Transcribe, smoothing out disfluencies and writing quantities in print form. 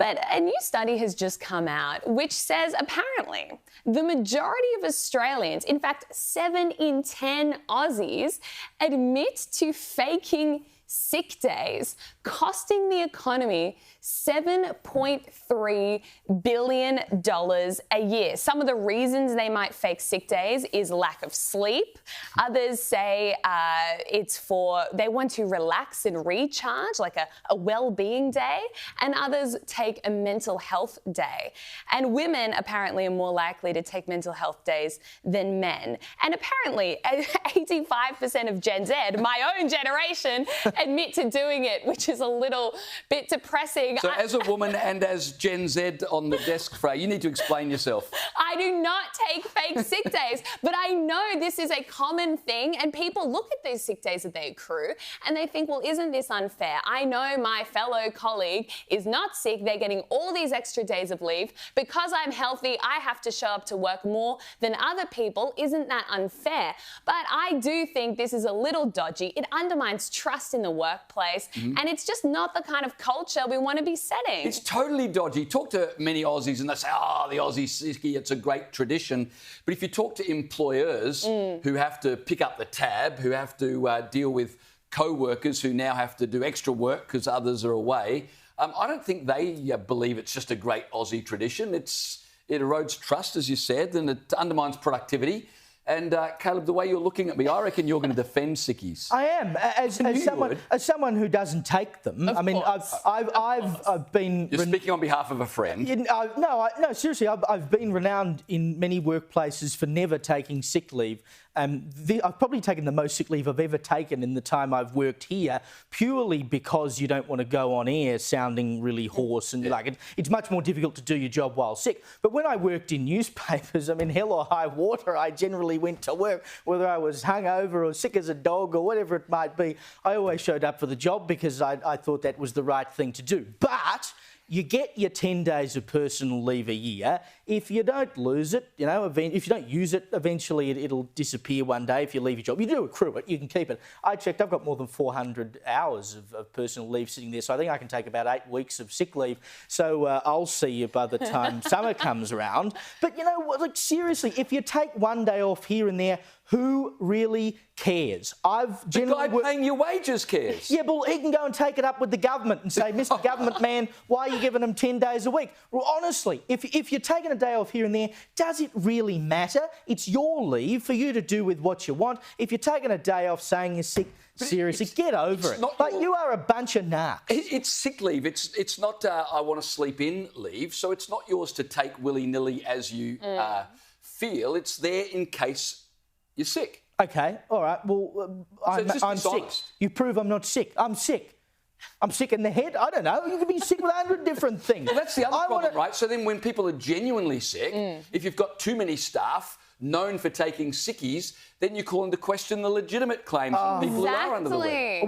But a new study has just come out which says apparently the majority of Australians, in fact 7 in 10 Aussies, admit to faking sick days, costing the economy $7.3 billion a year. Some of the reasons they might fake sick days is lack of sleep. Others say they want to relax and recharge, like a well-being day. And others take a mental health day. And women apparently are more likely to take mental health days than men. And apparently 85% of Gen Z, my own generation, admit to doing it, which is a little bit depressing. So as a woman and as Gen Z on the desk, Freya, you need to explain yourself. I do not take fake sick days, but I know this is a common thing, and people look at those sick days that they accrue and they think, well, isn't this unfair? I know my fellow colleague is not sick. They're getting all these extra days of leave. Because I'm healthy, I have to show up to work more than other people. Isn't that unfair? But I do think this is a little dodgy. It undermines trust in the workplace, and it's just not the kind of culture we want to be setting. It's totally dodgy. Talk to many Aussies and they say, oh, the Aussie sickie, it's a great tradition. But if you talk to employers who have to pick up the tab, who have to deal with co-workers who now have to do extra work because others are away, I don't think they believe it's just a great Aussie tradition. It erodes trust, as you said, and it undermines productivity. And Caleb, the way you're looking at me, I reckon you're going to defend sickies. I am, as someone who doesn't take them. Of course. I've been. You're speaking on behalf of a friend. No, seriously, I've been renowned in many workplaces for never taking sick leave. I've probably taken the most sick leave I've ever taken in the time I've worked here, purely because you don't want to go on air sounding really hoarse and it's much more difficult to do your job while sick. But when I worked in newspapers, I mean, hell or high water, I generally went to work, whether I was hungover or sick as a dog or whatever it might be. I always showed up for the job because I thought that was the right thing to do. But you get your 10 days of personal leave a year. If you don't lose it, if you don't use it, eventually it'll disappear one day if you leave your job. You do accrue it, you can keep it. I checked, I've got more than 400 hours of personal leave sitting there, so I think I can take about 8 weeks of sick leave. So I'll see you by the time summer comes around. But you know what, like seriously, if you take one day off here and there, who really cares? The guy paying your wages cares. Yeah, but he can go and take it up with the government and say, Mr. Government man, why are you giving them 10 days a week? Well, honestly, if you're taking a day off here and there, does it really matter? It's your leave for you to do with what you want. If you're taking a day off saying you're sick, seriously, get over it. Like, you are a bunch of narcs. It's sick leave. It's not I want to sleep in leave, so it's not yours to take willy-nilly as you feel. It's there in case you're sick. OK, all right. Well, I'm sick. You prove I'm not sick. I'm sick. I'm sick in the head. I don't know. You could be sick with 100 different things. Well, that's the other problem, right? So then when people are genuinely sick, if you've got too many staff known for taking sickies, then you call into question the legitimate claims of people who are under the weather.